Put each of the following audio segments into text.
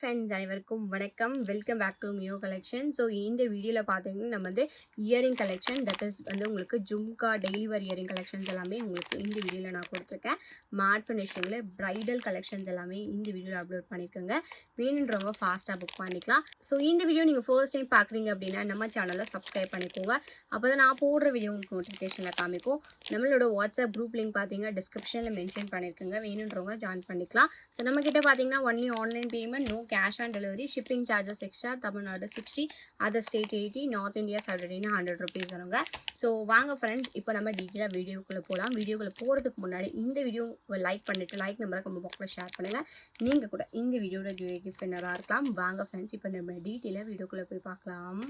Friends அனைவருக்கும் வணக்கம். Welcome back to Meo collection. So இந்த வீடியோவில் பார்த்தீங்கன்னா நம்ம வந்து இயரிங் கலெக்ஷன் தட் இஸ் வந்து உங்களுக்கு jhumka daily wear earring collections எல்லாமே உங்களுக்கு இந்த வீடியோவில் நான் கொடுத்துருக்கேன். மேட் ஃபினிஷிங்கில் ப்ரைடல் கலெக்ஷன்ஸ் எல்லாமே இந்த வீடியோவில் அப்லோட் பண்ணிக்கோங்க. வேணுன்றவங்க ஃபாஸ்ட்டாக புக் பண்ணிக்கலாம். ஸோ இந்த வீடியோ நீங்கள் ஃபர்ஸ்ட் டைம் பார்க்குறீங்க அப்படின்னா நம்ம சேனலை சப்ஸ்கிரைப் பண்ணிக்கோங்க. அப்போ தான் நான் போடுற வீடியோ உங்களுக்கு நோட்டிஃபிகேஷனில் காமிக்கும். நம்மளோட வாட்ஸ்அப் குரூப் லிங்க் பார்த்தீங்கன்னா டிஸ்கிரிப்ஷனில் மென்ஷன் பண்ணியிருக்கேங்க. வேணுன்றவங்க ஜாயின் பண்ணிக்கலாம். ஸோ நம்மக்கிட்ட பார்த்தீங்கன்னா only online payment, no cash on delivery, shipping charges extra, Tamil Nadu 60, other state 80, North India Saturday 100 rupees வருங்க. ஸோ வாங்க ஃப்ரெண்ட்ஸ், இப்போ நம்ம டீட்டெயிலாக வீடியோக்குள்ளே போகலாம். வீடியோக்குள்ளே போகிறதுக்கு முன்னாடி இந்த வீடியோ லைக் பண்ணிவிட்டு லைக் நம்பரை கமெண்ட் பாக்ஸில் ஷேர் பண்ணுங்கள். நீங்கள் கூட இந்த வீடியோட கிஃப்ட் வின்னராக இருக்கலாம். வாங்க ஃப்ரெண்ட்ஸ், இப்போ நம்ம டீட்டெயிலாக வீடியோக்குள்ளே போய் பார்க்கலாம்.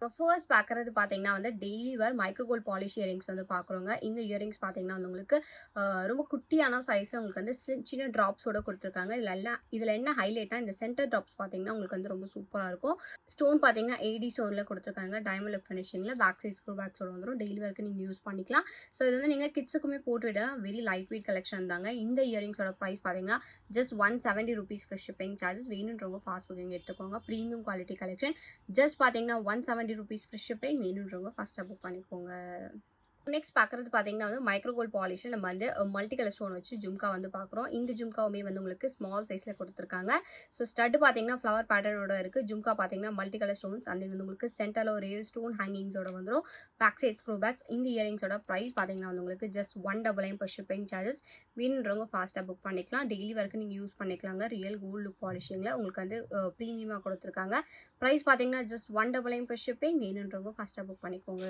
இப்போ ஃபர்ஸ்ட் பார்க்குறது பார்த்தீங்கன்னா வந்து daily wear micro gold polish earrings வந்து பார்க்குறோங்க. இந்த இயரிங்ஸ் பார்த்தீங்கன்னா வந்து உங்களுக்கு ரொம்ப குட்டியான சைஸில் உங்களுக்கு வந்து சின்ன ட்ராப்ஸோட கொடுத்துருக்காங்க. இதில் என்ன ஹைலைட்னா இந்த சென்டர் ட்ராப்ஸ் பார்த்தீங்கன்னா உங்களுக்கு வந்து ரொம்ப சூப்பராக இருக்கும். ஸ்டோன் பார்த்தீங்கன்னா 80 ஸ்டோனில் கொடுத்துருக்காங்க. டைமண்ட் லுக் ஃபினிஷிங்கில் பேக் சைட் ஸ்க்ரூ பேக்ஸோட வந்துடும். டெய்லி வேர்க்கு நீங்கள் யூஸ் பண்ணிக்கலாம். ஸோ இது வந்து நீங்கள் கிட்ஸுக்குமே போட்டு விட வெரி லைட் வெயிட் கலெக்ஷன் தாங்க. இந்த இயரிங்ஸோட ப்ரைஸ் பார்த்தீங்கன்னா just 170 rupees plus shipping charges. வேணுன்றவங்க ஃபாஸ்ட் புக்கிங் எடுத்துக்கோங்க. Premium quality collection. ஜஸ்ட் பார்த்தீங்கன்னா 170 rupees ப்ளஸ் ஷிப்பிங். வேணுன்றவங்க ஃபஸ்ட்டாக புக் பண்ணிக்கோங்க. நெக்ஸ்ட் பார்க்குறது பார்த்தீங்கன்னா வந்து மைக்ரோ கோல்ட் பாலிஷில் நம்ம வந்து மல்டி கலர் ஸ்டோன் வச்சு ஜும்கா வந்து பார்க்குறோம். இந்த ஜும்காவுமே வந்து உங்களுக்கு ஸ்மால் சைஸில் கொடுத்துருக்காங்க. ஸோ ஸ்டட் பார்த்தீங்கன்னா ஃப்ளவர் பேட்டர்னோட இருக்குது. ஜும்கா பார்த்தீங்கன்னா மல்டி கலர் ஸ்டோன்ஸ் அந்த வந்து உங்களுக்கு சென்டரில் ஒரு ஸ்டோன் ஹேங்கிங்ஸோட வந்துடும். Back side screw backs. இந்த இயரிங்ஸோட ப்ரைஸ் பார்த்தீங்கன்னா வந்து உங்களுக்கு ஜஸ்ட் 199 per ஷிப்பிங் சார்ஜஸ். வேணுன்றவங்க ஃபாஸ்ட்டாக புக் பண்ணிக்கலாம். டெய்லி வரைக்கும் நீங்கள் யூஸ் பண்ணிக்கலாங்க. ரியல் கோல்டு லுக் பாலிஷிங்கில் உங்களுக்கு வந்து ப்ரீமியமாக கொடுத்துருக்காங்க. ப்ரைஸ் பார்த்தீங்கன்னா ஜஸ்ட் 199 per ஷிப்பிங். வேணுன்றவங்க ஃபாஸ்ட்டாக புக் பண்ணிக்கோங்க.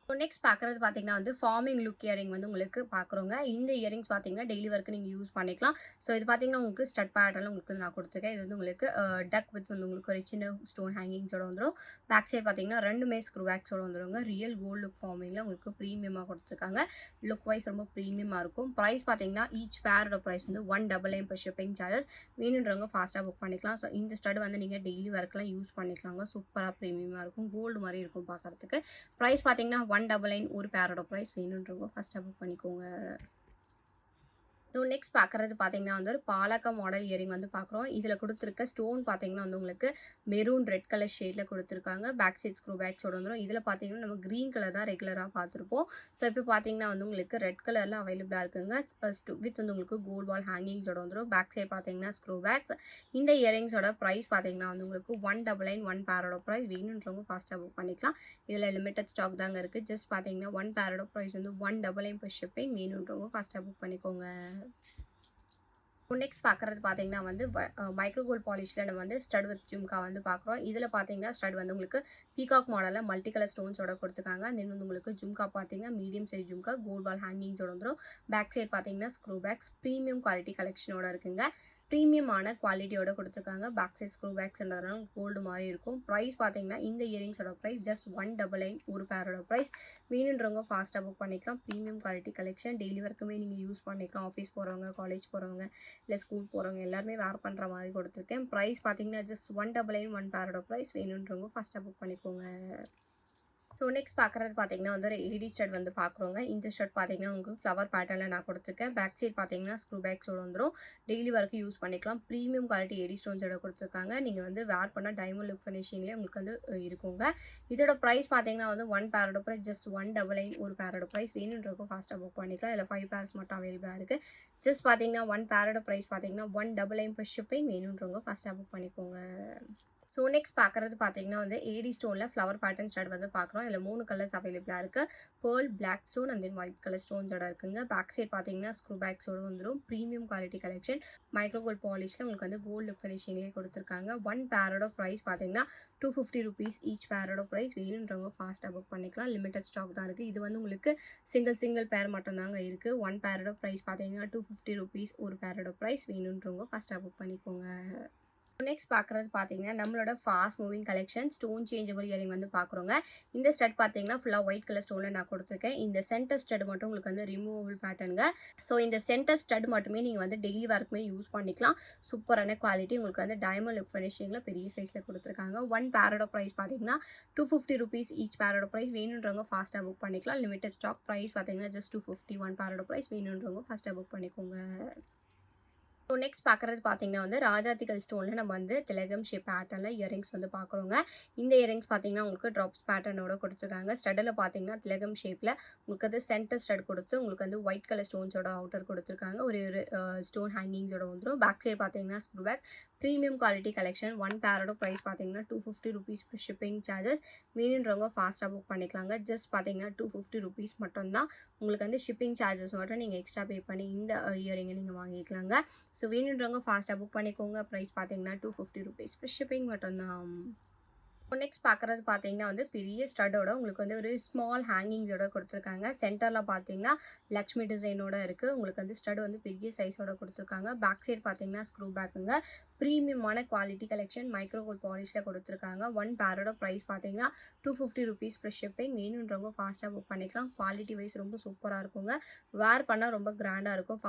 ஸோ நெக்ஸ்ட் பார்க்குறது பார்த்தீங்கன்னா வந்து ஃபார்மிங் லுக் இயரிங் வந்து உங்களுக்கு பார்க்குறோங்க. இந்த இயரிங்ஸ் பார்த்தீங்கன்னா டெய்லி ஒர்க்கு நீங்கள் யூஸ் பண்ணிக்கலாம். ஸோ இது பார்த்தீங்கன்னா உங்களுக்கு ஸ்டட் பேட்டர்னில் உங்களுக்கு நான் கொடுத்துருக்கேன். இது வந்து உங்களுக்கு டக் வித் வந்து உங்களுக்கு ஒரு சின்ன ஸ்டோன் ஹேங்கிங்ஸோட வந்துடும். பேக் சைட் பார்த்தீங்கன்னா ரெண்டுமே ஸ்க்ரூ பேக்ஸோட வந்துடுங்க. ரியல் கோல்டு லுக் ஃபார்மிங்கில் உங்களுக்கு ப்ரீமியமாக கொடுத்துருக்காங்க. லுக் வைஸ் ரொம்ப ப்ரீமியமாக இருக்கும். ப்ரைஸ் பார்த்தீங்கன்னா ஈச் பேரோட ப்ரைஸ் வந்து 199 per ஷிப்பிங் சார்ஜஸ். வேணுன்றவங்க ஃபாஸ்ட்டாக புக் பண்ணிக்கலாம். ஸோ இந்த ஸ்டட் வந்து நீங்கள் டெய்லி ஒர்க்கெலாம் யூஸ் பண்ணிக்கலாங்க. சூப்பராக ப்ரீமியமாக இருக்கும். கோல்டு மாதிரி இருக்கும் பார்க்குறதுக்கு. ப்ரைஸ் பார்த்தீங்கன்னா 199 ஒரு பேரோட ப்ரைஸ். வேணுன்றவங்க ஃபஸ்ட்டாக புக் பண்ணிக்கோங்க. ஸோ நெக்ஸ்ட் பார்க்குறது பார்த்தீங்கன்னா வந்து ஒரு பாலக்கா மாடல் இயரிங் வந்து பார்க்குறோம். இதில் கொடுத்துருக்க ஸ்டோன் பார்த்தீங்கன்னா வந்து உங்களுக்கு மெரூன் ரெட் கலர் ஷேடில் கொடுத்துருக்காங்க. பேக் சைட் ஸ்க்ரூ பேக்ஸோட வந்துடும். இதில் பார்த்தீங்கன்னா நம்ம க்ரீன் கலர் தான் ரெகுலராக பார்த்துருப்போம். ஸோ இப்போ பார்த்தீங்கன்னா வந்து உங்களுக்கு ரெட் கலரில் அவைலபிளாக இருக்குங்க. வித் வந்து உங்களுக்கு கோல்ட் வால் ஹேங்கிங்ஸோட வந்துடும். பேக் சைட் பார்த்தீங்கன்னா ஸ்க்ரூ பேக்ஸ். இந்த இயரிங்ஸோட ப்ரைஸ் பார்த்தீங்கன்னா வந்து உங்களுக்கு 199 ஒன் பேரோட ப்ரைஸ். வேணுன்றவங்க ஃபாஸ்ட்டாக புக் பண்ணிக்கலாம். இதில் லிமிட்டட் ஸ்டாக் தாங்க இருக்குது. ஜஸ்ட் பார்த்தீங்கன்னா ஒன் பேரோட ப்ரைஸ் வந்து 199 per ஷிப்பிங். வேணுன்றவங்க ஃபாஸ்ட்டாக புக் பண்ணிக்கோங்க. நெக்ஸ்ட் பார்க்குறது பார்த்தீங்கன்னா வந்து மைக்ரோ கோல்ட் பாலிஷில் நம்ம வந்து ஸ்டட் வித் ஜும்கா வந்து பார்க்குறோம். இதில் பார்த்தீங்கன்னா ஸ்டட் வந்து உங்களுக்கு பீகாக் மாடலில் மல்டி கலர் ஸ்டோன்ஸோட கொடுத்துருக்காங்க. தென் வந்து உங்களுக்கு ஜும்கா பார்த்தீங்கன்னா மீடியம் சைஸ் ஜும்கா கோல்ட் பால் ஹேங்கிங்ஸோட வந்துடும். பேக் சைட் பார்த்தீங்கன்னா ஸ்க்ரூ பேக்ஸ். ப்ரீமியம் குவாலிட்டி கலெக்ஷனோட இருக்குங்க. ப்ரீமியமான குவாலிட்டியோட கொடுத்துருக்காங்க. பேக் சைட் ஸ்க்ரூ பேக்ஸ்ன்றதுனால கோல்டு மாதிரி இருக்கும். ப்ரைஸ் பார்த்தீங்கன்னா இந்த இயரிங்ஸோட ப்ரைஸ் ஜஸ்ட் 199 ஒரு பேரோட ப்ரைஸ். வேணுன்றவங்க ஃபாஸ்ட்டாக புக் பண்ணிக்கலாம். Premium quality collection. டெய்லி ஒர்க்குமே நீங்கள் யூஸ் பண்ணிக்கலாம். ஆஃபீஸ் போகிறவங்க, காலேஜ் போகிறவங்க, இல்லை ஸ்கூல் போகிறவங்க எல்லாருமே வேர் பண்ணுற மாதிரி கொடுத்துருக்கேன். ப்ரைஸ் பார்த்தீங்கன்னா ஜஸ்ட் 199 ஒன் பேரோட ப்ரைஸ். வேணுன்றவங்க ஃபஸ்ட்டாக புக் பண்ணிக்கோங்க. ஸோ நெக்ஸ்ட் பார்க்குறது பார்த்தீங்கன்னா வந்து ஒரு ஏடி ஸ்டட் வந்து பார்க்குறோங்க. இந்த ஸ்டட் பார்த்தீங்கன்னா உங்களுக்கு ஃப்ளவர் பேட்டர்னில் நான் கொடுத்துருக்கேன். பேக் சைட் பார்த்தீங்கன்னா ஸ்க்ரூ பேக்ஸோட வந்துடும். டெய்லி வரைக்கும் யூஸ் பண்ணிக்கலாம். ப்ரீமியம் குவாலிட்டி ஏடி ஸ்டோன்ஸோட கொடுத்துருக்காங்க. நீங்கள் வந்து வேர் பண்ணால் டைமண்ட் லுக் ஃபினிஷிங்லேயே உங்களுக்கு வந்து இருக்குங்க. இதோட ப்ரைஸ் பார்த்தீங்கன்னா வந்து ஒன் பேரோட ப்ரைஸ் ஜஸ்ட் 199 ஒரு பேரோட ப்ரைஸ். வேணுன்றக்கும் ஃபாஸ்ட்டாக புக் பண்ணிக்கலாம். இதில் 5 பேர்ஸ் மட்டும் அவைலபிளாக இருக்குது. ஜஸ்ட் பார்த்தீங்கன்னா ஒன் பேரோட ப்ரைஸ் பார்த்தீங்கன்னா 199 per ஷிப்பிங். வேணுன்றவங்க ஃபஸ்ட்டாக புக் பண்ணிக்கோங்க. ஸோ நெக்ஸ்ட் பார்க்குறது பார்த்தீங்கன்னா வந்து ஏடி ஸ்டோனில் ஃப்ளவர் பேட்டர்ன் ஸ்டட் வந்து பார்க்குறோம். இதில் 3 கலர்ஸ் அவைலபிளாக இருக்குது. Pearl, black stone and then white colour ஸ்டோன்ஸோட இருக்குங்க. பேக் சைட் பார்த்தீங்கன்னா ஸ்க்ரூ பேக்ஸோட வந்துடும். Premium quality collection. Micro gold பாலிஷில் உங்களுக்கு வந்து கோல்டு லுக் ஃபினிஷிங்லேயே கொடுத்துருக்காங்க. ஒன் பேரோட ப்ரைஸ் பார்த்தீங்கன்னா 250 rupees ஈச் பேரோட ப்ரைஸ். வேணுன்றவங்க ஃபாஸ்ட்டாக புக் பண்ணிக்கலாம். லிமிட்டட் ஸ்டாக் தான் இருக்குது. இது வந்து உங்களுக்கு சிங்கிள் பேர் மட்டும்தாங்க இருக்குது. ஒன் பேரோட ப்ரைஸ் பார்த்தீங்கன்னா 250 rupees ஒரு பேரோட ப்ரைஸ். வேணுன்றவங்க ஃபஸ்ட்டாக புக் பண்ணிக்கோங்க. நெக்ஸ்ட் பார்க்குறது பார்த்தீங்கன்னா நம்மளோட fast moving collection stone changeable earring வந்து பார்க்குறோங்க. இந்த ஸ்டட் பார்த்தீங்கன்னா ஃபுல்லாக ஒயிட் கலர் ஸ்டோனில் நான் கொடுத்துருக்கேன். இந்த சென்டர் ஸ்டட் மட்டும் உங்களுக்கு வந்து ரிமூவபிள் பேட்டர்னுங்க. ஸோ இந்த சென்டர் ஸ்டட் மட்டுமே நீங்கள் வந்து டெய்லி ஒர்க்குமே யூஸ் பண்ணிக்கலாம். சூப்பரான குவாலிட்டி. உங்களுக்கு வந்து டைமண்ட் லுக் ஃபினிஷிங்கில் பெரிய சைஸில் கொடுத்துருக்காங்க. ஒன் பேரோட ப்ரைஸ் பார்த்தீங்கன்னா 250 rupees ஈச் பேரோட ப்ரைஸ். வேணுன்றவங்க ஃபாஸ்ட்டாக புக் பண்ணிக்கலாம். Limited stock. ப்ரைஸ் பார்த்தீங்கன்னா ஜஸ்ட் 250 ஒன் பேரோட ப்ரைஸ். வேணுன்றவங்க ஃபாஸ்ட்டாக புக் பண்ணிக்கோங்க. ஸோ நெக்ஸ்ட் பார்க்குறது பார்த்தீங்கன்னா வந்து ராஜாத்திகள் ஸ்டோனில் நம்ம வந்து திலகம் ஷேப் பேட்டர்னில் இயரிங்ஸ் வந்து பார்க்குறோங்க. இந்த இயரிங்ஸ் பார்த்தீங்கன்னா உங்களுக்கு ட்ராப்ஸ் பேட்டர்னோட கொடுத்துருக்காங்க. ஸ்டட்டில் பார்த்தீங்கன்னா திலகம் ஷேப்பில் உங்களுக்கு வந்து சென்டர் ஸ்டட் கொடுத்து உங்களுக்கு வந்து ஒயிட் கலர் ஸ்டோன்ஸோட அவுட்டர் கொடுத்துருக்காங்க. ஒரு ஸ்டோன் ஹேங்கிங்ஸோட வந்துடும். பேக் சைடு பார்த்தீங்கன்னா screw back. Premium quality collection. One பேரோட ப்ரைஸ் பார்த்தீங்கன்னா ₹250 ப்ளஸ் ஷிப்பிங் சார்ஜஸ். வேணுன்றவங்க ஃபாஸ்ட்டாக புக் பண்ணிக்கலாங்க. ஜஸ்ட் பார்த்தீங்கன்னா ₹250 மட்டும்தான். உங்களுக்கு வந்து ஷிப்பிங் சார்ஜஸ் மட்டும் நீங்கள் எக்ஸ்ட்ரா பே பண்ணி இந்த இயரிங்கை நீங்கள் வாங்கிக்கலாங்க. ஸோ வேணுன்றவங்க ஃபாஸ்ட்டாக புக் பண்ணிக்கோங்க. ப்ரைஸ் பார்த்தீங்கன்னா ₹250 ப்ளஸ் ஷிப்பிங் மட்டும்தான். நெக்ஸ்ட் பார்க்குறது பார்த்தீங்கன்னா வந்து பெரிய ஸ்டட்டோட உங்களுக்கு வந்து ஒரு ஸ்மால் ஹேங்கிங்ஸோட கொடுத்துருக்காங்க. சென்டரில் பார்த்தீங்கன்னா லக்ஷ்மி டிசைனோட இருக்குது. உங்களுக்கு வந்து ஸ்டட் வந்து பெரிய சைஸோட கொடுத்துருக்காங்க. பேக் சைடு பார்த்தீங்கன்னா ஸ்க்ரூ பேக்குங்க. ப்ரீமியமான குவாலிட்டி கலெக்ஷன் மைக்ரோ கோல்ட் பாலிஷில் கொடுத்துருக்காங்க. ஒன் பேரோட ப்ரைஸ் பார்த்தீங்கன்னா ₹250 ப்ளஸ் ஷிப்பிங். வேணுன்றவங்க ஃபாஸ்ட்டாக புக் பண்ணிக்கலாம். குவாலிட்டி வைஸ் ரொம்ப சூப்பராக இருக்குங்க. வேர் பண்ணால் ரொம்ப கிராண்டாக இருக்கும்.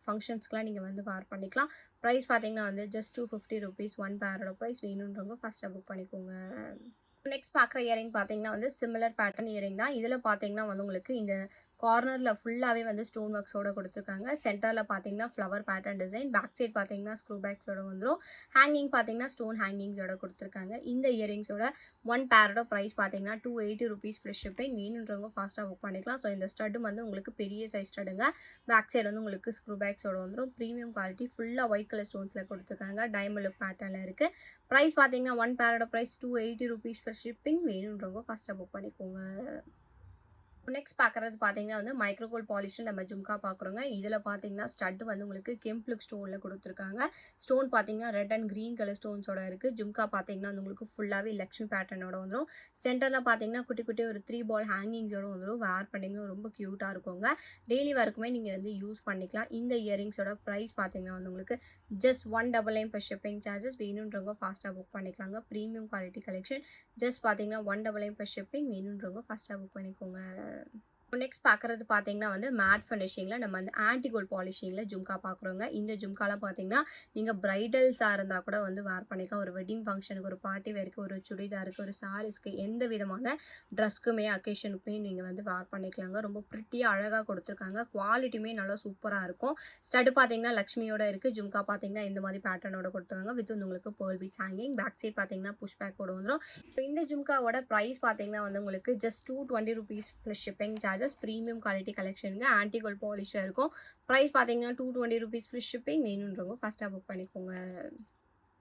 ஃபங்க்ஷன்ஸ்க்குலாம் நீங்கள் வந்து வேர் பண்ணிக்கலாம். ப்ரைஸ் பார்த்தீங்கன்னா வந்து ஜஸ்ட் ₹250 ஒன் பேரோட ப்ரைஸ். வேணுன்றவங்க ஃபஸ்ட்டாக புக் பண்ணிக்கோங்க. நெக்ஸ்ட் பார்க்குற இயரிங் பார்த்தீங்கன்னா வந்து சிமிலர் பேட்டர்ன் இயரிங் தான். இதில் பார்த்தீங்கன்னா வந்து உங்களுக்கு இந்த கார்னரில் ஃபுல்லாகவே வந்து ஸ்டோன் ஒர்க்ஸோட கொடுத்துருக்காங்க. சென்டரில் பார்த்தீங்கன்னா flower pattern design. Back side பார்த்தீங்கன்னா ஸ்க்ரூ பேக்ஸோட வந்துடும். ஹேங்கிங் பார்த்தீங்கன்னா ஸ்டோன் ஹேங்கிங்ஸோட கொடுத்துருக்காங்க. இந்த இயரிங்ஸோட ஒன் பேரோட ப்ரைஸ் பார்த்தீங்கன்னா ₹280 ப்ளஸ் ஷிப்பிங். வேணுன்றவங்க ஃபாஸ்ட்டாக புக் பண்ணிக்கலாம். ஸோ இந்த ஸ்டட்டும் வந்து உங்களுக்கு பெரிய சைஸ் ஸ்டடுங்க. பேக் சைடு வந்து உங்களுக்கு ஸ்க்ரூ பேக்ஸோட வந்துடும். ப்ரீமியம் குவாலிட்டி ஃபுல்லாக ஒயிட் கலர் ஸ்டோன்ஸில் கொடுத்துருக்காங்க. டைமண்ட் லுக் பேட்டர்னில் இருக்குது. ப்ரைஸ் பார்த்தீங்கன்னா ஒன் பேரோட ப்ரைஸ் ₹280 ப்ளஸ் ஷிப்பிங். வேணுன்றவங்க ஃபஸ்ட்டாக புக் பண்ணிக்கோங்க. நெக்ஸ்ட் பார்க்குறது பார்த்தீங்கன்னா வந்து மைக்ரோ கோல்ட் பாலிஷில் நம்ம ஜும்கா பார்க்குறோங்க. இதில் பார்த்தீங்கன்னா ஸ்டட் வந்து உங்களுக்கு கெம்ப் லுக் ஸ்டோனில் கொடுத்துருக்காங்க. ஸ்டோன் பார்த்தீங்கன்னா ரெட் அண்ட் க்ரீன் கலர் ஸ்டோன்ஸோட இருக்குது. ஜும்கா பார்த்தீங்கன்னா வந்து உங்களுக்கு ஃபுல்லாகவே லக்ஷ்மி பேட்டர்னோட வந்துடும். சென்டரில் பார்த்தீங்கன்னா குட்டி குட்டி ஒரு 3 பால் ஹேங்கிங்ஸோட வந்துடும். வேர் பண்ணிங்கன்னா ரொம்ப க்யூட்டாக இருக்குங்க. டெய்லி ஒர்க்குமே நீங்கள் வந்து யூஸ் பண்ணிக்கலாம். இந்த இயரிங்ஸோட ப்ரைஸ் பார்த்தீங்கன்னா வந்து உங்களுக்கு ஜஸ்ட் $199 ப்ளஸ் ஷிப்பிங் சார்ஜஸ். வேணுன்றவங்க ஃபாஸ்ட்டாக புக் பண்ணிக்கலாங்க. Premium quality collection. ஜஸ்ட் பார்த்தீங்கன்னா $199 ப்ளஸ் ஷிப்பிங். வேணுன்றவங்க ஃபாஸ்ட்டாக புக் பண்ணிக்கோங்க. நெக்ஸ்ட் பார்க்குறது பார்த்தீங்கன்னா வந்து மேட் ஃபினிஷிங்கில் நம்ம வந்து ஆன்டி கோல்ட் பாலிஷிங்கில் ஜும்கா பார்க்குறோங்க. இந்த ஜும்காலாம் பார்த்தீங்கன்னா நீங்கள் ப்ரைடல்ஸாக இருந்தால் கூட வந்து வேர் பண்ணிக்கலாம். ஒரு வெட்டிங் ஃபங்க்ஷனுக்கு, ஒரு பார்ட்டி வேருக்கு, ஒரு சுடிதாருக்கு, ஒரு சாரீஸ்க்கு, எந்த விதமான ட்ரெஸ்க்குமே அக்கேஷனுக்குமே நீங்கள் வந்து வேர் பண்ணிக்கலாங்க. ரொம்ப ப்ரிட்டியாக அழகாக கொடுத்துருக்காங்க. குவாலிட்டியுமே நல்லா சூப்பராக இருக்கும். ஸ்டட் பார்த்தீங்கன்னா லக்ஷ்மியோட இருக்குது. ஜும்கா பார்த்தீங்கன்னா இந்த மாதிரி பேட்டர்னோட கொடுத்துருக்காங்க. வித் வந்து உங்களுக்கு pearl beads hanging. Back side பார்த்தீங்கன்னா புஷ் பேக்கோட வந்துடும். இந்த ஜும்காவோட ப்ரைஸ் பார்த்தீங்கன்னா வந்து உங்களுக்கு just $220 plus shipping charges. Premium quality கலெக்ஷனுங்க. ஆன்டி கோல்ட் பாலிஷில் இருக்கும். ப்ரைஸ் பார்த்தீங்கன்னா $220 ப்ளஸ் ஷிப்பிங். வேணுன்றவங்க ஃபஸ்ட்டாக புக் பண்ணிக்கோங்க.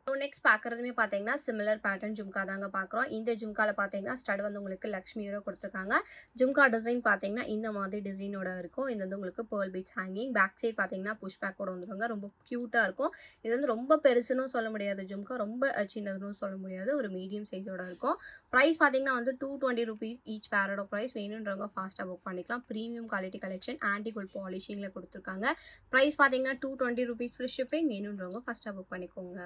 ஸோ நெக்ஸ்ட் பார்க்குறதுமே பார்த்தீங்கன்னா சிமிலர் பேட்டர்ன் ஜும்கா தாங்க பார்க்குறோம். இந்த ஜும்காவில் பார்த்தீங்கன்னா ஸ்டட் வந்து உங்களுக்கு லக்ஷ்மியோட கொடுத்துருக்காங்க. ஜும்கா டிசைன் பார்த்தீங்கன்னா இந்த மாதிரி டிசைனோட இருக்கும். இது வந்து உங்களுக்கு pearl beads hanging. Back side பார்த்தீங்கன்னா புஷ் பேக்கோட வந்துருவாங்க. ரொம்ப க்யூட்டாக இருக்கும். இது வந்து ரொம்ப பெருசுன்னு சொல்ல முடியாது ஜும்கா. ரொம்ப சின்னதுன்னு சொல்ல முடியாது. ஒரு மீடியம் சைஸோட இருக்கும். ப்ரைஸ் பார்த்தீங்கன்னா வந்து $220 ஈச் பேரோட ப்ரைஸ். வேணுன்றவங்க ஃபாஸ்ட்டாக புக் பண்ணிக்கலாம். Premium quality collection antique gold பாலிஷிங்கில் கொடுத்துருக்காங்க. ப்ரைஸ் பார்த்தீங்கன்னா $220 ப்ளஸ் ஷிப்பிங். வேணுன்றவங்க ஃபஸ்ட்டாக புக் பண்ணிக்கோங்க.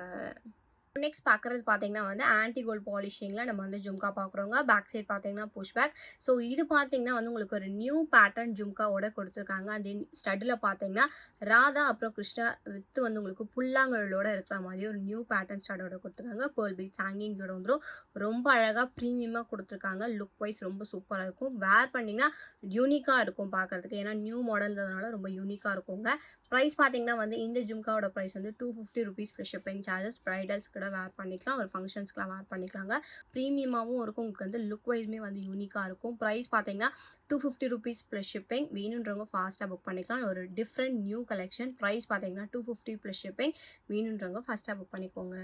நெக்ஸ்ட் பார்க்குறது பார்த்தீங்கன்னா வந்து ஆன்டி கோல்ட் பாலிஷிங்கில் நம்ம வந்து ஜும்கா பார்க்குறோங்க. பேக் சைட் பார்த்தீங்கன்னா புஷ் பேக். ஸோ இது பார்த்தீங்கன்னா வந்து உங்களுக்கு ஒரு நியூ பேட்டர்ன் ஜும்காவோட கொடுத்துருக்காங்க. அந்த ஸ்டட்டில் பார்த்தீங்கன்னா ராதா அப்புறம் கிருஷ்ணா வித் வந்து உங்களுக்கு புல்லாங்கலோட இருக்கிற மாதிரி ஒரு நியூ பேட்டர்ன் ஸ்டட்டோட கொடுத்துருக்காங்க. பேர்ல் பீட்ஸ் ஹேங்கிங்ஸோட வந்துடும். ரொம்ப அழகாக ப்ரீமியமாக கொடுத்துருக்காங்க. லுக் வைஸ் ரொம்ப சூப்பராக இருக்கும். வேர் பண்ணிங்கன்னா யூனிக்காக இருக்கும் பார்க்குறதுக்கு. ஏன்னா நியூ மாடல்ன்றதுனால ரொம்ப யூனிக்காக இருக்குங்க. ப்ரைஸ் பார்த்தீங்கன்னா வந்து இந்த ஜும்காவோட ப்ரைஸ் வந்து $250 ப்ளஸ் ஷிப்பிங் சார்ஜஸ். ப்ரைடல்ஸ் கூட வேர் பண்ணிக்கலாம். ஒரு ஃபங்க்ஷன்ஸ்க்குலாம் வேர் பண்ணிக்கலாங்க. ப்ரீமியமாகவும் இருக்கும். உங்களுக்கு வந்து லுக் வைஸுமே வந்து யூனிக்காக இருக்கும். ப்ரைஸ் பார்த்தீங்கன்னா $250 ப்ளஸ் ஷிப்பிங். வேணுன்றவங்க ஃபாஸ்ட்டாக புக் பண்ணிக்கலாம். ஒரு டிஃப்ரெண்ட் நியூ கலெக்ஷன். ப்ரைஸ் பார்த்தீங்கன்னா $250 ப்ளஸ் ஷிப்பிங். வேணுன்றவங்க ஃபாஸ்ட்டாக புக் பண்ணிக்கோங்க.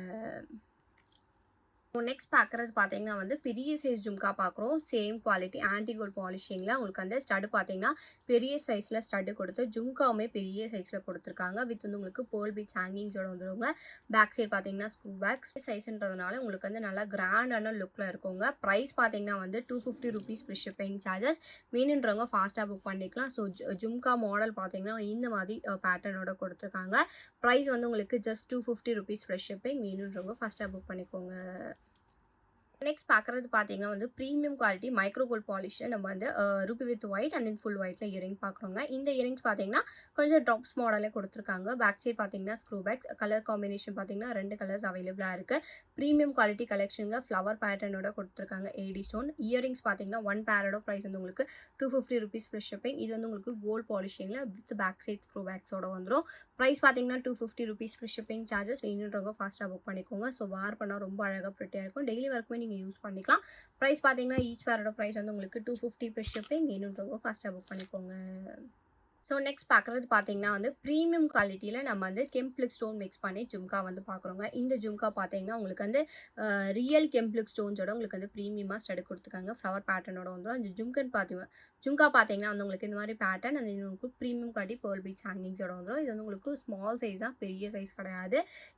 நெக்ஸ்ட் பார்க்குறது பார்த்தீங்கன்னா வந்து பெரிய சைஸ் ஜும்கா பார்க்குறோம். சேம் குவாலிட்டி ஆன்டி கோல்ட் பாலிஷிங்கில் உங்களுக்கு வந்து ஸ்டடு பார்த்தீங்கன்னா பெரிய சைஸில் ஸ்டடு கொடுத்து ஜும்காவுமே பெரிய சைஸில் கொடுத்துருக்காங்க. வித் வந்து உங்களுக்கு பேர்ல் பீட்ஸ் ஹேங்கிங்ஸோட வந்துடுங்க. பேக் சைட் பார்த்தீங்கன்னா ஸ்க்ரூ பேக் சைஸ்ன்றதுனால உங்களுக்கு வந்து நல்லா கிராண்டான லுக்கில் இருக்குங்க. ப்ரைஸ் பார்த்தீங்கன்னா வந்து $250 ப்ளஸ் ஷிப்பிங் சார்ஜஸ். வேணுன்றவங்க ஃபாஸ்ட்டாக புக் பண்ணிக்கலாம். ஸோ ஜும்கா மாடல் பார்த்தீங்கன்னா இந்த மாதிரி பேட்டர்னோட கொடுத்துருக்காங்க. ப்ரைஸ் வந்து உங்களுக்கு ஜஸ்ட் $250 ப்ளஸ் ஷிப்பிங். வேணுன்றவங்க ஃபாஸ்ட்டாக புக் பண்ணிக்கோங்க. நெக்ஸ்ட் பார்க்குறது பார்த்தீங்கன்னா வந்து ப்ரீமியம் குவாலிட்டி மைக்ரோ கோல்ட் பாலிஷில் நம்ம வந்து ruby with white and then full ஒயிட்டில் இயரிங் பார்க்குறோங்க. இந்த இயரிங்ஸ் பார்த்தீங்கன்னா கொஞ்சம் ட்ராப்ஸ் மாடலே கொடுத்துருக்காங்க. பேக் சைட் பார்த்தீங்கன்னா ஸ்க்ரூ பேக்ஸ் கலர் காம்பினேஷன் பார்த்தீங்கன்னா 2 கலர்ஸ் அவைலபிளாக இருக்குது. ப்ரீமியம் குவாலிட்டி கலெக்ஷனுங்க ஃப்ளவர் பேட்டர்னோட கொடுத்துருக்காங்க. ஏடி ஸ்டோன் இயரிங்ஸ் பார்த்தீங்கன்னா 1 பேரோட ப்ரைஸ் வந்து உங்களுக்கு ₹250 ப்ளஸ் ஷிப்பிங். இது வந்து உங்களுக்கு கோல்ட் பாலிஷிங்கில் வித் பேக் சைட் ஸ்க்ரூ பேக்ஸோட வந்துடும். ப்ரைஸ் பார்த்தீங்கன்னா ₹250 ப்ளஸ் ஷிப்பிங் சார்ஜஸ். வேணுன்றவங்க ஃபாஸ்ட்டாக புக் பண்ணிக்கோங்க. ஸோ வார் பண்ணால் ரொம்ப அழகாக ப்ரிட்டியாக இருக்கும். டெய்லி ஒர்க்குமே நீங்கள் யூஸ் பண்ணிக்கலாம். ப்ரைஸ் பார்த்தீங்கன்னா ஈச் பேரோட ப்ரைஸ் வந்து உங்களுக்கு $250 ப்ளஸ் ஷிப்பிங். வேணுன்றவங்க ஃபாஸ்ட்டாக புக் பண்ணிக்கோங்க. ஸோ நெக்ஸ்ட் பார்க்குறது பார்த்தீங்கன்னா வந்து ப்ரீமியம் குவாலிட்டியில் நம்ம வந்து கெம்ப்ளிக் ஸ்டோன் மிக்ஸ் பண்ணி ஜும்கா வந்து பார்க்குறோங்க. இந்த ஜும்கா பார்த்தீங்கன்னா உங்களுக்கு வந்து ரியல் கெம்ப்ளிக் ஸ்டோன்ஸோட உங்களுக்கு வந்து ப்ரீமியமாக ஸ்டட் கொடுத்துருக்காங்க. ஃப்ளவர் பேட்டர்னோட வந்துடும். அந்த ஜும்கா பார்த்தீங்கன்னா வந்து உங்களுக்கு இந்த மாதிரி பேட்டர்ன் அந்த உங்களுக்கு ப்ரீமியம் குவாலிட்டி பேர்ல் பீட்ஸ் ஹேங்கிங்ஸோட வந்துடும். இது வந்து உங்களுக்கு ஸ்மால் சைஸாக பெரிய சைஸ் கிடையாது.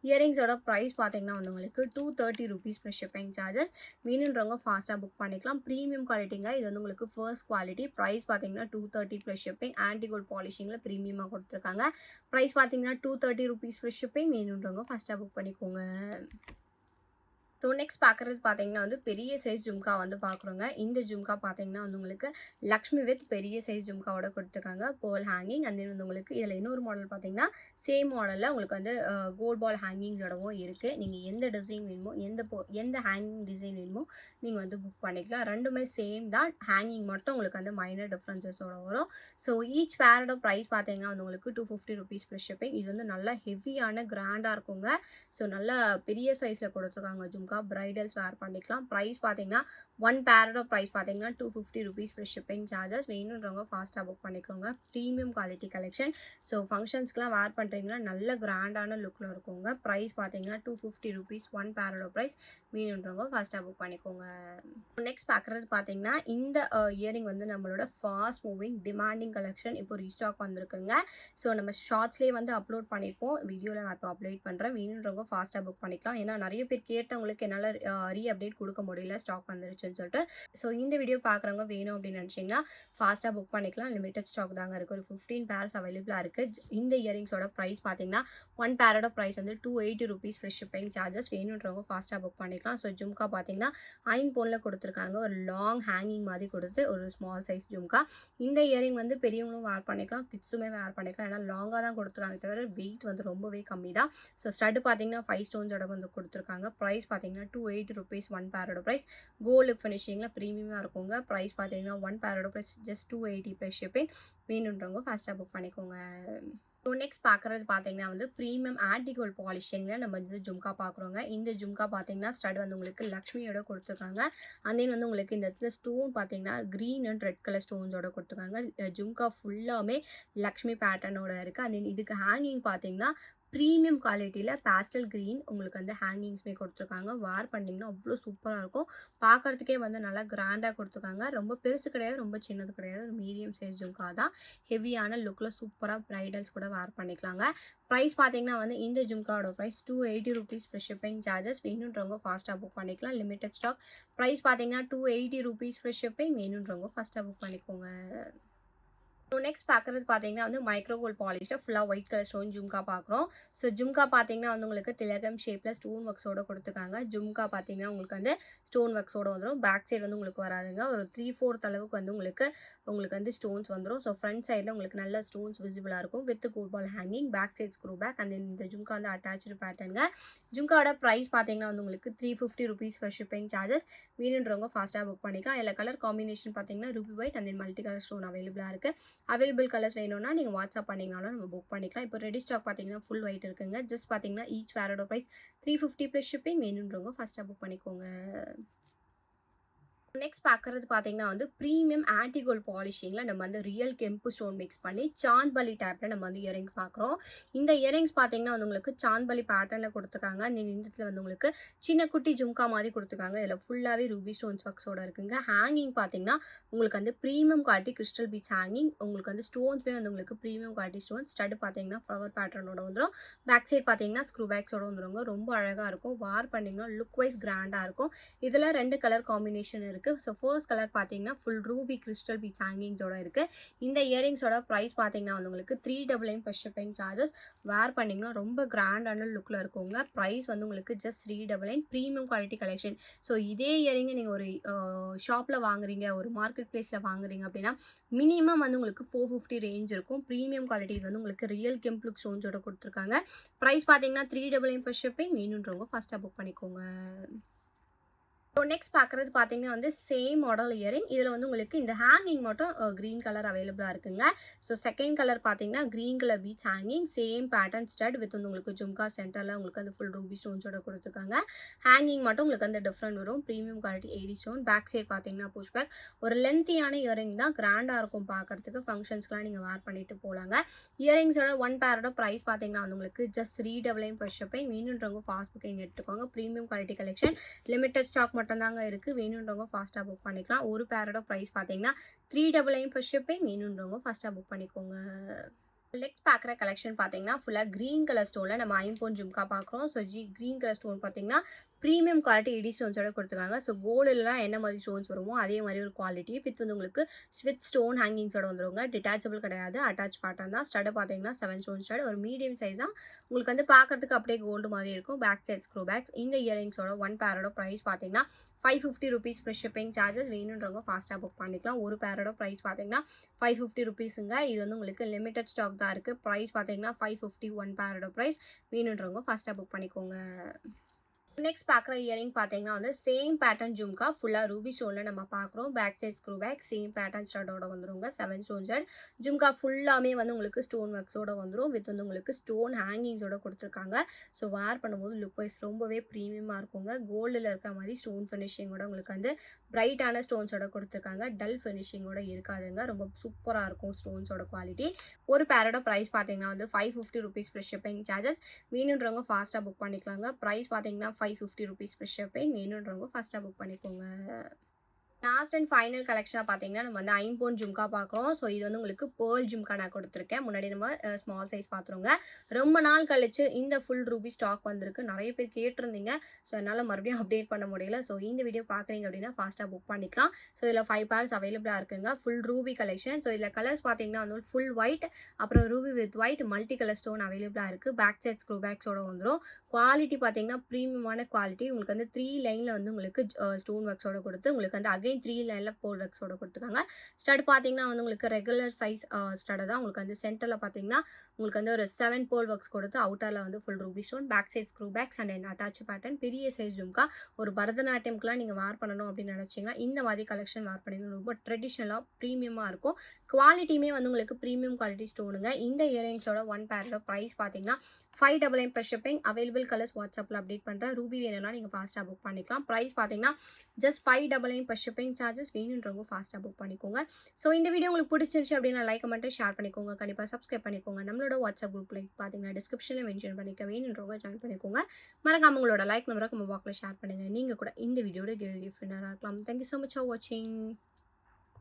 இயரிங்ஸோட ப்ரைஸ் பார்த்தீங்கன்னா வந்து உங்களுக்கு $230 ப்ளஸ் ஷிப்பிங் சார்ஜஸ். வேணுன்றவங்க ஃபாஸ்ட்டாக புக் பண்ணிக்கலாம். ப்ரீமியம் குவாலிட்டிங்க. இது வந்து உங்களுக்கு ஃபர்ஸ்ட் குவாலிட்டி. ப்ரைஸ் பார்த்தீங்கன்னா $230 ப்ளஸ் ஷிப்பிங். ஆன்டி கோல்ட் பாலிஷிங்கில் ப்ரீமியமாக கொடுத்துருக்காங்க. ப்ரைஸ் பார்த்தீங்கன்னா $230 ப்ளஸ் ஷிப்பிங். வேணுன்றவங்க ஃபஸ்ட்டாக புக் பண்ணிக்கோங்க. ஸோ நெக்ஸ்ட் பார்க்குறது பார்த்தீங்கன்னா வந்து பெரிய சைஸ் ஜும்கா வந்து பார்க்குறோங்க. இந்த ஜும்கா பார்த்தீங்கன்னா வந்து உங்களுக்கு லக்ஷ்மி வித் பெரிய சைஸ் ஜும்காவோட கொடுத்துருக்காங்க. பேர்ல் ஹேங்கிங் அண்ட் தென் வந்து உங்களுக்கு இதில் இன்னொரு மாடல் பார்த்தீங்கன்னா சேம் மாடலில் உங்களுக்கு வந்து கோல்ட் பால் ஹேங்கிங்ஸோடவும் இருக்குது. நீங்கள் எந்த டிசைன் வேணுமோ எந்த ஹேங்கிங் டிசைன் வேணுமோ நீங்கள் வந்து புக் பண்ணிக்கலாம். ரெண்டுமே சேம் தான். ஹேங்கிங் மட்டும் உங்களுக்கு வந்து மைனர் டிஃப்ரென்சஸோட வரும். ஸோ ஈச் பேரோட ப்ரைஸ் பார்த்தீங்கன்னா வந்து உங்களுக்கு $250 ப்ளஸ் ஷிப்பிங். இது வந்து நல்லா ஹெவியான கிராண்டாக இருக்குங்க. ஸோ நல்லா பெரிய சைஸில் கொடுத்துருக்காங்க ஜும்கா. பிரைடல்ஸ் வேர் பண்ணிக்கலாம். ப்ரைஸ் பார்த்தீங்கன்னா 1 பேரோட ப்ரைஸ் பார்த்தீங்கன்னா $250 ப்ளஸ் ஷிப்பிங் சார்ஜஸ். வேணுன்றவங்க ஃபாஸ்ட்டாக புக் பண்ணிக்கோங்க. Premium quality collection. ஸோ ஃபங்க்ஷன்ஸ்க்குலாம் வேர் பண்ணுறீங்கன்னா நல்ல கிராண்டான லுக்கில் இருக்குங்க. ப்ரைஸ் பார்த்தீங்கன்னா $250 1 பேரோட ப்ரைஸ். வேணுன்றவங்க ஃபாஸ்ட்டாக புக் பண்ணிக்கோங்க. நெக்ஸ்ட் பார்க்குறது பார்த்தீங்கன்னா இந்த இயரிங் வந்து நம்மளோட ஃபாஸ்ட் மூவிங் டிமாண்டிங் கலெக்ஷன் இப்போ ரீஸ்டாக் வந்திருக்குங்க. ஸோ நம்ம ஷார்ட்ஸ்லேயே வந்து அப்லோட் பண்ணியிருப்போம். வீடியோவில் நான் இப்போ அப்லோட் பண்ணுறேன். வேணுன்றவங்க ஃபாஸ்ட்டாக புக் பண்ணிக்கலாம். ஏன்னா நிறைய பேர் கேட்டவங்களுக்கு என்னால் அப்டேட் கொடுக்க முடியல, ஸ்டாக் வந்துருச்சுன்னு சொல்லிட்டு. ஸோ இந்த வீடியோ பார்க்குறவங்க வேணும் அப்படின்னு நினச்சிங்கன்னா ஃபாஸ்ட்டாக புக் பண்ணிக்கலாம். லிமிட்டட் ஸ்டாக் தாங்க இருக்குது. ஒரு 15 பேர்ஸ் அவைலபிளாக இருக்குது. இந்த இயரிங்ஸோட ப்ரைஸ் பார்த்தீங்கன்னா 1 பேரோட ப்ரைஸ் வந்து $280 ப்ளஸ் ஷிப்பிங் சார்ஜஸ். வேணுன்றவங்க ஃபாஸ்ட்டாக புக் பண்ணிக்கலாம். ஸோ ஜும்கா பார்த்தீங்கன்னா ஐம்பொன்ல கொடுத்துருக்காங்க. ஒரு லாங் ஹேங்கிங் மாதிரி கொடுத்து ஒரு ஸ்மால் சைஸ் ஜும்கா. இந்த இயரிங் வந்து பெரியவங்களும் வேர் பண்ணிக்கலாம், கிட்ஸுமே வேர் பண்ணிக்கலாம். ஏன்னா லாங்காக தான் கொடுத்துருக்காங்க தவிர வெயிட் வந்து ரொம்பவே கம்மி தான். ஸோ ஸ்டட் பார்த்தீங்கன்னா 5 ஸ்டோன்ஸோட வந்து கொடுத்துருக்காங்க. ப்ரைஸ் பார்த்தீங்கன்னா $280 1 பேரோட ப்ரைஸ். கோல்டு ஃபினிஷிங்கில் ப்ரீமியமாக இருக்குங்க. ப்ரைஸ் பார்த்தீங்கன்னா 1 பேரோட ப்ரைஸ் ஜஸ்ட் $280 ப்ளஸ் ஷிப்பிங். வேணுன்றவங்க ஃபாஸ்ட்டாக புக் பண்ணிக்கோங்க. ஸோ நெக்ஸ்ட் பார்க்குறது பார்த்தீங்கன்னா வந்து ப்ரீமியம் ஆன்டி கோல்ட் பாலிஷிங்கில் நம்ம வந்து ஜும்கா பார்க்குறோங்க. இந்த ஜும்கா பார்த்தீங்கன்னா ஸ்டட் வந்து உங்களுக்கு லக்ஷ்மியோட கொடுத்துருக்காங்க. அண்ட் தென் வந்து உங்களுக்கு இந்த இடத்துல ஸ்டோன் பார்த்தீங்கன்னா க்ரீன் அண்ட் ரெட் கலர் ஸ்டோன்ஸோட கொடுத்துருக்காங்க. ஜும்கா ஃபுல்லாமே லக்ஷ்மி பேட்டர்னோட இருக்குது. அண்ட் தென் இதுக்கு ஹேங்கிங் பார்த்தீங்கன்னா ப்ரீமியம் குவாலிட்டியில் பேஸ்டல் க்ரீன் உங்களுக்கு வந்து ஹேங்கிங்ஸுமே கொடுத்துருக்காங்க. வேர் பண்ணிங்கன்னா அவ்வளோ சூப்பராக இருக்கும். பார்க்குறதுக்கே வந்து நல்லா கிராண்டாக கொடுத்துருக்காங்க. ரொம்ப பெருசு கிடையாது, ரொம்ப சின்னது கிடையாது. ஒரு மீடியம் சைஸ் ஜும்கா தான். ஹெவியான லுக்கில் சூப்பராக ப்ரைடல்ஸ் கூட வேர் பண்ணிக்கலாங்க. ப்ரைஸ் பார்த்தீங்கன்னா வந்து இந்த ஜும்காவோட ப்ரைஸ் $280 ப்ளஸ் ஷிப்பிங் சார்ஜஸ். வேணுன்றவங்க ஃபாஸ்ட்டாக புக் பண்ணிக்கலாம். Limited stock. ப்ரைஸ் பார்த்தீங்கன்னா $280 ப்ளஸ் ஷிப்பிங். வேணுன்றவங்க ஃபாஸ்ட்டாக புக் பண்ணிக்கோங்க. ஸோ நெக்ஸ்ட் பார்க்குறது பார்த்தீங்கன்னா வந்து மைக்ரோ கோல்ட் பாலிஷ்டாக ஃபுல்லாக ஒயிட் கலர் ஸ்டோன் ஜும்கா பார்க்குறோம். ஸோ ஜும்கா பார்த்தீங்கன்னா வந்து உங்களுக்கு திலகம் ஷேப்பில் ஸ்டோன் ஒர்க்ஸோட கொடுத்துருக்காங்க. ஜும்கா பார்த்தீங்கன்னா உங்களுக்கு வந்து ஸ்டோன் ஒர்க்ஸோட வந்துடும். பேக் சைடு வந்து உங்களுக்கு வராதுங்க. ஒரு 3/4 அளவுக்கு வந்து உங்களுக்கு வந்து ஸ்டோன்ஸ் வந்துடும். ஸோ ஃப்ரண்ட் சைடில் உங்களுக்கு நல்ல ஸ்டோன்ஸ் விசிபிளாக இருக்கும் with gold ball hanging. Back side screw back and இந்த ஜும்கா வந்து அட்டாச்சு பேட்டர்னுங்க. ஜும்காவோட ப்ரைஸ் பார்த்தீங்கன்னா வந்து உங்களுக்கு $350 ஃபார் ஷிப்பிங் சார்ஜஸ். வேணுன்றவங்க ஃபாஸ்ட்டாக புக் பண்ணிக்கலாம். இதில் கலர் காம்பினேஷன் பார்த்தீங்கன்னா Ruby white and then multi colour stone அவைலபிளாக இருக்குது. அவைலபிள் கலர்ஸ் வேணும்னா நீங்கள் வாட்ஸ்அப் பண்ணிங்கனாலும் நம்ம புக் பண்ணிக்கலாம். இப்போ ரெடி ஸ்டாக் பார்த்தீங்கன்னா ஃபுல் ஒயிட் இருக்குங்க. ஜஸ்ட் பார்த்தீங்கன்னா ஈச் பேரோட ப்ரைஸ் $350 ப்ளஸ் ஷிப்பிங். வேணுன்றவங்க ஃபஸ்ட்டாக புக் பண்ணிக்கோங்க. நெக்ஸ்ட் பார்க்குறது பார்த்தீங்கன்னா வந்து ப்ரீமியம் ஆன்டி கோல்ட் பாலிஷிங்கில் நம்ம வந்து ரியல் கெம்பு ஸ்டோன் மிக்ஸ் பண்ணி சாந்த்பலி டைப்பில் நம்ம வந்து இயரிங் பார்க்குறோம். இந்த இயரிங்ஸ் பார்த்தீங்கன்னா வந்து உங்களுக்கு சாந்த்பலி பேட்டர்னில் கொடுத்துருக்காங்க. இந்த இடத்துல வந்து உங்களுக்கு சின்ன குட்டி ஜும்கா மாதிரி கொடுத்துருக்காங்க. இதில் ஃபுல்லாகவே ரூபி ஸ்டோன்ஸ் ஒர்க்ஸோட இருக்குங்க. ஹேங்கிங் பார்த்தீங்கன்னா உங்களுக்கு வந்து premium quality crystal beads hanging. உங்களுக்கு வந்து ஸ்டோன்ஸ்மே வந்து உங்களுக்கு ப்ரீமியம் குவாலிட்டி ஸ்டோன்ஸ். ஸ்டட் பார்த்தீங்கன்னா ஃப்ளவர் பேட்டர்னோட வந்துடும். பேக் சைட் பார்த்தீங்கன்னா ஸ்க்ரூ பேக்ஸோட வந்துடுங்க. ரொம்ப அழகாக இருக்கும். வார் பண்ணிங்கன்னா லுக் வைஸ் கிராண்டாக இருக்கும். இதில் 2 கலர் காம்பினேஷன் இருக்குது. இருக்குது. ஸோ ஃபர்ஸ்ட் கலர் பார்த்தீங்கன்னா ஃபுல் ரூபி கிறிஸ்டல் பீட்ஸ் ஹேங்கிங்ஸோட இருக்குது. இந்த இயரிங்ஸோட ப்ரைஸ் பார்த்தீங்கன்னா வந்து உங்களுக்கு 399 ப்ளஸ் ஷிப்பிங் சார்ஜஸ். வேர் பண்ணிங்கன்னா ரொம்ப கிராண்டான லுக்கில் இருக்குங்க. ப்ரைஸ் வந்து உங்களுக்கு just 399. Premium quality collection. So இதே இயரிங்கை நீங்கள் ஒரு ஷாப்பில் வாங்குறீங்க, ஒரு மார்க்கெட் பிளேஸில் வாங்குறீங்க அப்படின்னா மினிமம் வந்து உங்களுக்கு 450 ரேஞ்ச் இருக்கும். ப்ரீமியம் குவாலிட்டி வந்து உங்களுக்கு ரியல் கெம்ப்ளுக் ஸ்டோன்ஸோட கொடுத்துருக்காங்க. ப்ரைஸ் பார்த்தீங்கன்னா 399 ப்ளஸ் ஷிப்பிங். வேணுன்றவங்க ஃபஸ்ட்டாக புக் பண்ணிக்கோங்க. ஸோ நெக்ஸ்ட் பார்க்குறது பார்த்தீங்கன்னா வந்து சேம் மாடல் இயரிங். இதில் வந்து உங்களுக்கு இந்த ஹேங்கிங் மட்டும் க்ரீன் கலர் அவைலபிளாக இருக்குங்க. ஸோ செகண்ட் கலர் பார்த்தீங்கன்னா green colour beads hanging, same pattern stud with வந்து உங்களுக்கு ஜும்கா சென்டரில் உங்களுக்கு அந்த ஃபுல் ரூபி ஸ்டோன்ஸோட கொடுத்துருக்காங்க. ஹேங்கிங் மட்டும் உங்களுக்கு அந்த டிஃப்ரெண்ட் வரும். Premium quality 80 stone. Back side பார்த்தீங்கன்னா புஷ் பேக். ஒரு லென்த்தியான இயரிங் தான், கிராண்டாக இருக்கும் பார்க்குறதுக்கு. ஃபங்க்ஷன்ஸ்க்குலாம் நீங்கள் வேர் பண்ணிட்டு போகலாங்க. இயரிங்ஸோட ஒன் பேரோட ப்ரைஸ் பார்த்தீங்கன்னா வந்து உங்களுக்கு ஜஸ்ட் 399 ப்ளஸ் ஷிப்பிங். வேணுன்றவங்க ஃபாஸ்ட் புக்கிங் எடுத்துக்கோங்க. Premium quality collection, limited stock மட்டும்தாங்க இருக்குது. வேணுன்றவங்க ஃபாஸ்ட்டாக புக் பண்ணிக்கலாம். ஒரு பேரோட ப்ரைஸ் பார்த்தீங்கன்னா 399 ப்ளஸ் ஷிப்பிங். வேணுன்றவங்க ஃபாஸ்ட்டாக புக் பண்ணிக்கோங்க. நெக்ஸ்ட் பார்க்குற கலெக்ஷன் பார்த்தீங்கன்னா ஃபுல்லாக க்ரீன் கலர் ஸ்டோனில் நம்ம ஐம்போன் ஜும்கா பார்க்குறோம். ஸோ க்ரீன் கலர் ஸ்டோன் பார்த்தீங்கன்னா ப்ரீமியம் குவாலிட்டி 80 ஸ்டோன்ஸோட கொடுத்துருக்காங்க. ஸோ கோல்டுலாம் என்ன மாதிரி ஸ்டோன்ஸ் வருமோ அதே மாதிரி ஒரு குவாலிட்டி வித் வந்து உங்களுக்கு ஸ்வித் ஸ்டோன் ஹேங்கிங்ஸோட வந்துருங்க. டிட்டாச்சபிள் கிடையாது, அட்டாச் பேட்டர்ன் தான். ஸ்டட் பார்த்தீங்கன்னா 7 ஸ்டோன் ஸ்டட், ஒரு மீடியம் சைஸாக உங்களுக்கு வந்து பார்க்கறதுக்கு அப்படியே கோல்டு மாதிரி இருக்கும். Back side screw backs. இந்த இயரிங்ஸோட ஒன் பேரோட ப்ரைஸ் பார்த்தீங்கன்னா 550 ருபீஸ் ப்ளஸ் ஷிப்பிங் சார்ஜஸ். வேணுன்றவங்க ஃபாஸ்ட்டாக புக் பண்ணிக்கலாம். ஒரு பேரோட ப்ரைஸ் பார்த்தீங்கன்னா 550 ருபீஸுங்க. இது வந்து உங்களுக்கு லிமிடெட் ஸ்டாக் தான் இருக்குது. ப்ரைஸ் பார்த்தீங்கன்னா 550 ஒன் பேரோட ப்ரைஸ். வேணுன்றவங்க ஃபாஸ்ட்டாக புக் பண்ணிக்கோங்க. நெக்ஸ்ட் பார்க்குற இயரிங் பார்த்தீங்கன்னா வந்து சேம் பேட்டர்ன் ஜும்கா ஃபுல்லாக ரூபி ஸ்டோனில் நம்ம பார்க்குறோம். Back side screw back, same pattern ஸ்டட்டோட வந்துருங்க. 7 ஸ்டோன் ஸ்டட். ஜும்கா ஃபுல்லாமே வந்து உங்களுக்கு ஸ்டோன் ஒர்க்ஸோட வந்துடும். வித் வந்து உங்களுக்கு ஸ்டோன் ஹேங்கிங்ஸோட கொடுத்துருக்காங்க. ஸோ வேர் பண்ணும்போது லுக் வைஸ் ரொம்பவே ப்ரீமியமாக இருக்குங்க. கோல்டில் இருக்கிற மாதிரி ஸ்டோன் ஃபினிஷிங்கோட உங்களுக்கு வந்து பிரைட்டான ஸ்டோன்ஸோட கொடுத்துருக்காங்க. டல் ஃபினிஷிங்கோட இருக்காதுங்க. ரொம்ப சூப்பராக இருக்கும் ஸ்டோன்ஸோட குவாலிட்டி. ஒரு பேரோட ப்ரைஸ் பார்த்தீங்கன்னா வந்து 550 ருபீஸ் ப்ளஸ் ஷிப்பிங் சார்ஜஸ். வேணுன்றவங்க ஃபாஸ்ட்டாக புக் பண்ணிக்கலாங்க. ப்ரைஸ் பார்த்தீங்கன்னா 550 ருபீஸ் ப்ளஸ் ஷிப்பிங். வேணுன்றவங்க ஃபஸ்ட்டாக புக் பண்ணிக்கோங்க. லாஸ்ட் அண்ட் ஃபைனல் கலெக்ஷனாக பார்த்தீங்கன்னா நம்ம வந்து ஐம்போன் ஜும்கா பார்க்குறோம். ஸோ இது வந்து உங்களுக்கு பேர்ல் ஜும்கா நான் கொடுத்துருக்கேன். முன்னாடி நம்ம ஸ்மால் சைஸ் பார்த்துருங்க. ரொம்ப நாள் கழிச்சு இந்த ஃபுல் ரூபி ஸ்டாக் வந்திருக்கு. நிறைய பேர் கேட்டிருந்தீங்க. ஸோ என்னால் மறுபடியும் அப்டேட் பண்ண முடியல. ஸோ இந்த வீடியோ பார்க்குறீங்க அப்படின்னா ஃபாஸ்ட்டாக புக் பண்ணிக்கலாம். ஸோ இதில் 5 பேர்ஸ் அவைலபிளாக இருக்குங்க. Full Ruby collection. ஸோ இதில் கலர்ஸ் பார்த்தீங்கன்னா வந்து ஃபுல் ஒயிட், அப்புறம் Ruby with white, multi colour stone அவைலபிளாக இருக்குது. பேக் சைட் ஸ்க்ரூ பேக்ஸோட வந்துடும். குவாலிட்டி பார்த்தீங்கன்னா ப்ரீமியமான குவாலிட்டி. உங்களுக்கு வந்து 3 லைனில் வந்து உங்களுக்கு ஸ்டோன் ஒர்க்ஸோட கொடுத்து உங்களுக்கு வந்து அகைன் 3 லைனில் போல் ஒர்க்ஸோட கொடுத்துருக்காங்க. ஸ்டட் பார்த்தீங்கன்னா வந்து உங்களுக்கு ரெகுலர் சைஸ் ஸ்டடை தான். உங்களுக்கு வந்து சென்டரில் பார்த்தீங்கன்னா உங்களுக்கு வந்து ஒரு 7 போல் ஒர்க்ஸ் கொடுத்து அவுட்டரில் வந்து full ruby stone, back side screw backs and and attach pattern. பெரிய சைஸ் ஜும்கா. ஒரு பரதநாட்டியம்க்குலாம் நீங்கள் வேர் பண்ணணும் அப்படின்னு நினச்சிங்கன்னா இந்த மாதிரி கலெக்ஷன் வேர் பண்ணிங்கன்னா ரொம்ப ட்ரெடிஷ்னலாக ப்ரீமியமாக இருக்கும். குவாலிட்டியுமே வந்து உங்களுக்கு ப்ரீமியம் குவாலிட்டி ஸ்டோனுங்க. இந்த இயரிங்ஸோட ஒன் பேரோட ப்ரைஸ் பார்த்தீங்கன்னா 599 ப்ளஸ் ஷிப்பிங். அவைலபிள் கலர்ஸ் வாட்ஸ்அப்பில் அப்டேட் பண்ணுறேன். ரூபி வேணும்னா நீங்கள் ஃபாஸ்ட்டாக புக் பண்ணிக்கலாம். ப்ரைஸ் பார்த்தீங்கன்னா ஜஸ்ட் 599 ப்ளஸ் ஷிப்பிங் சார்ஜஸ். வேணுன்றவங்க ஃபாஸ்ட்டாக புக் பண்ணிக்கோங்க. ஸோ இந்த வீடியோ உங்களுக்கு பிடிச்சிருச்சு அப்படின்னா லைக் கமெண்ட்டு ஷேர் பண்ணிக்கோங்க. கண்டிப்பாக சப்ஸ்கிரைப் பண்ணிக்கோங்க. நம்மளோட வாட்ஸ்அப் குரூப் லிங்க் பார்த்தீங்கன்னா டிஸ்கிரிப்ஷனில் மென்ஷன் பண்ணிக்க. வேணுன்றவங்க ஜாயின் பண்ணிக்கோங்க. மறக்காம உங்களோட லைக் நம்பரை கமெண்ட் பாக்ஸில் ஷேர் பண்ணுங்கள். நீங்கள் கூட இந்த வீடியோட கிஃப்ட் வின்னராக இருக்கலாம். தேங்க்யூ ஸோ மச் ஃபார் வாட்சிங்.